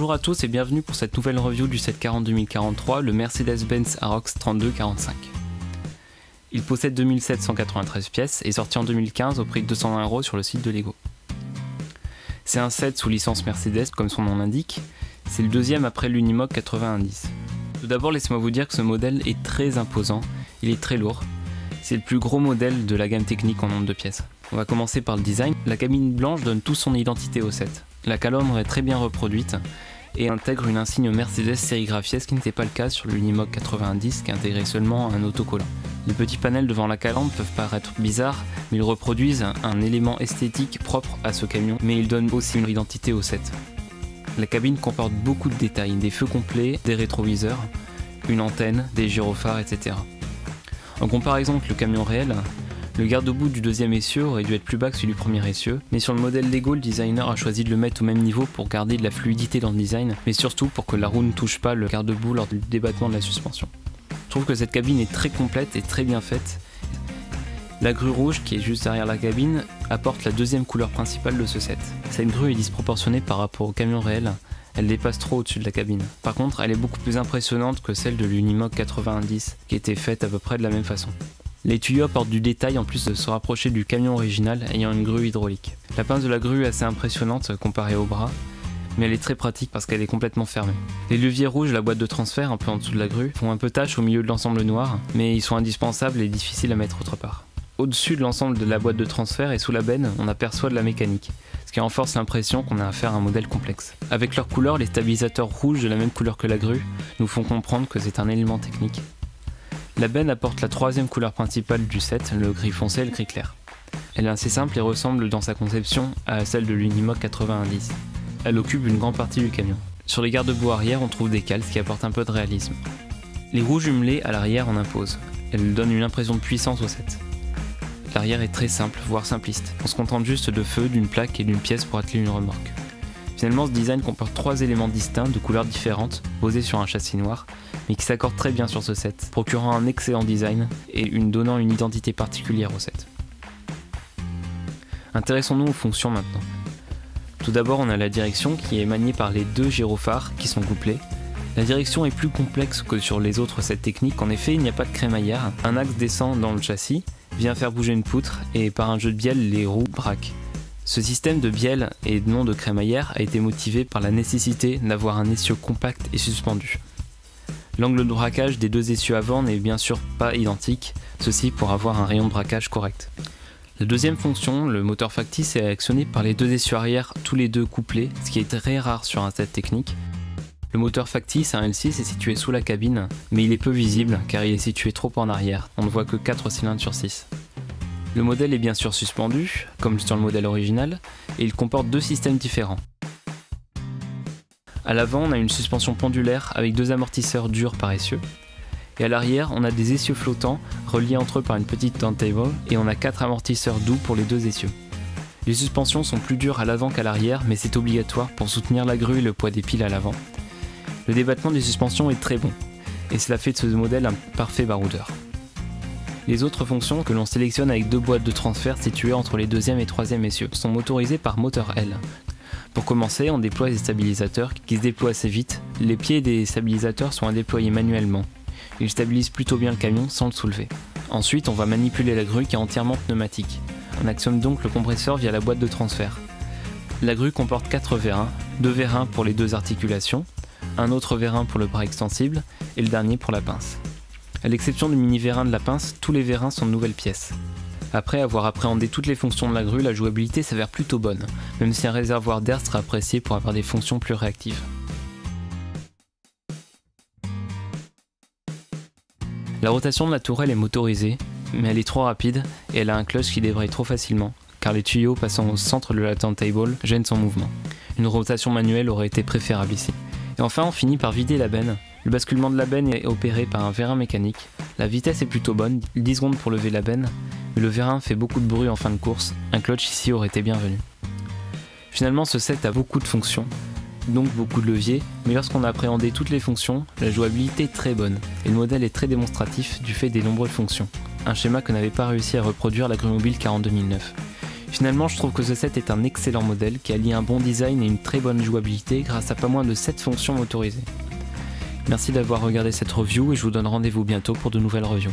Bonjour à tous et bienvenue pour cette nouvelle review du 740 2043, le Mercedes-Benz Arocs 3245. Il possède 2793 pièces et est sorti en 2015 au prix de 220 € sur le site de Lego. C'est un 7 sous licence Mercedes comme son nom l'indique, c'est le deuxième après l'Unimog 90. Tout d'abord laissez-moi vous dire que ce modèle est très imposant, il est très lourd. C'est le plus gros modèle de la gamme technique en nombre de pièces. On va commencer par le design. La cabine blanche donne toute son identité au 7. La calandre est très bien reproduite et intègre une insigne Mercedes sérigraphiée, ce qui n'était pas le cas sur l'Unimog 90 qui intégrait seulement un autocollant. Les petits panels devant la calandre peuvent paraître bizarres, mais ils reproduisent un élément esthétique propre à ce camion, mais ils donnent aussi une identité au 7. La cabine comporte beaucoup de détails, des feux complets, des rétroviseurs, une antenne, des gyrophares, etc. En comparaison avec le camion réel, le garde-boue du deuxième essieu aurait dû être plus bas que celui du premier essieu, mais sur le modèle Lego, le designer a choisi de le mettre au même niveau pour garder de la fluidité dans le design, mais surtout pour que la roue ne touche pas le garde-boue lors du débattement de la suspension. Je trouve que cette cabine est très complète et très bien faite. La grue rouge, qui est juste derrière la cabine, apporte la deuxième couleur principale de ce set. Cette grue est disproportionnée par rapport au camion réel, elle dépasse trop au-dessus de la cabine. Par contre, elle est beaucoup plus impressionnante que celle de l'Unimog 90, qui était faite à peu près de la même façon. Les tuyaux apportent du détail en plus de se rapprocher du camion original ayant une grue hydraulique. La pince de la grue est assez impressionnante comparée au bras, mais elle est très pratique parce qu'elle est complètement fermée. Les leviers rouges, la boîte de transfert un peu en dessous de la grue, font un peu tache au milieu de l'ensemble noir, mais ils sont indispensables et difficiles à mettre autre part. Au-dessus de l'ensemble de la boîte de transfert et sous la benne, on aperçoit de la mécanique, ce qui renforce l'impression qu'on a affaire à un modèle complexe. Avec leur couleur, les stabilisateurs rouges de la même couleur que la grue nous font comprendre que c'est un élément technique. La benne apporte la troisième couleur principale du set, le gris foncé et le gris clair. Elle est assez simple et ressemble dans sa conception à celle de l'Unimog 90. Elle occupe une grande partie du camion. Sur les garde-boue arrière, on trouve des cales qui apportent un peu de réalisme. Les roues jumelées à l'arrière en imposent. Elles donnent une impression de puissance au set. L'arrière est très simple, voire simpliste. On se contente juste de feux, d'une plaque et d'une pièce pour atteler une remorque. Finalement, ce design comporte trois éléments distincts de couleurs différentes, posés sur un châssis noir, mais qui s'accordent très bien sur ce set, procurant un excellent design et donnant une identité particulière au set. Intéressons-nous aux fonctions maintenant. Tout d'abord, on a la direction qui est maniée par les deux gyrophares qui sont couplés. La direction est plus complexe que sur les autres sets techniques, en effet il n'y a pas de crémaillère, un axe descend dans le châssis, vient faire bouger une poutre et par un jeu de bielle les roues braquent. Ce système de bielle et non de crémaillère a été motivé par la nécessité d'avoir un essieu compact et suspendu. L'angle de braquage des deux essieux avant n'est bien sûr pas identique, ceci pour avoir un rayon de braquage correct. La deuxième fonction, le moteur factice, est actionné par les deux essieux arrière tous les deux couplés, ce qui est très rare sur un set technique. Le moteur factice, un L6, est situé sous la cabine, mais il est peu visible car il est situé trop en arrière, on ne voit que 4 cylindres sur 6. Le modèle est bien sûr suspendu, comme sur le modèle original, et il comporte deux systèmes différents. À l'avant, on a une suspension pendulaire avec deux amortisseurs durs par essieu, et à l'arrière, on a des essieux flottants reliés entre eux par une petite turntable, et on a 4 amortisseurs doux pour les deux essieux. Les suspensions sont plus dures à l'avant qu'à l'arrière, mais c'est obligatoire pour soutenir la grue et le poids des piles à l'avant. Le débattement des suspensions est très bon, et cela fait de ce modèle un parfait baroudeur. Les autres fonctions que l'on sélectionne avec deux boîtes de transfert situées entre les deuxième et troisième essieux sont motorisées par moteur L. Pour commencer, on déploie des stabilisateurs qui se déploient assez vite. Les pieds des stabilisateurs sont à déployer manuellement. Ils stabilisent plutôt bien le camion sans le soulever. Ensuite, on va manipuler la grue qui est entièrement pneumatique. On actionne donc le compresseur via la boîte de transfert. La grue comporte 4 vérins, 2 vérins pour les deux articulations, un autre vérin pour le bras extensible et le dernier pour la pince. À l'exception du mini-vérin de la pince, tous les vérins sont de nouvelles pièces. Après avoir appréhendé toutes les fonctions de la grue, la jouabilité s'avère plutôt bonne, même si un réservoir d'air sera apprécié pour avoir des fonctions plus réactives. La rotation de la tourelle est motorisée, mais elle est trop rapide et elle a un clutch qui débraye trop facilement, car les tuyaux passant au centre de la turntable gênent son mouvement. Une rotation manuelle aurait été préférable ici. Et enfin, on finit par vider la benne. Le basculement de la benne est opéré par un vérin mécanique. La vitesse est plutôt bonne, 10 secondes pour lever la benne, mais le vérin fait beaucoup de bruit en fin de course. Un clutch ici aurait été bienvenu. Finalement, ce set a beaucoup de fonctions, donc beaucoup de leviers, mais lorsqu'on a appréhendé toutes les fonctions, la jouabilité est très bonne, et le modèle est très démonstratif du fait des nombreuses fonctions. Un schéma que n'avait pas réussi à reproduire la Grue Mobile 42 009. Finalement, je trouve que ce set est un excellent modèle qui allie un bon design et une très bonne jouabilité grâce à pas moins de 7 fonctions motorisées. Merci d'avoir regardé cette review et je vous donne rendez-vous bientôt pour de nouvelles reviews.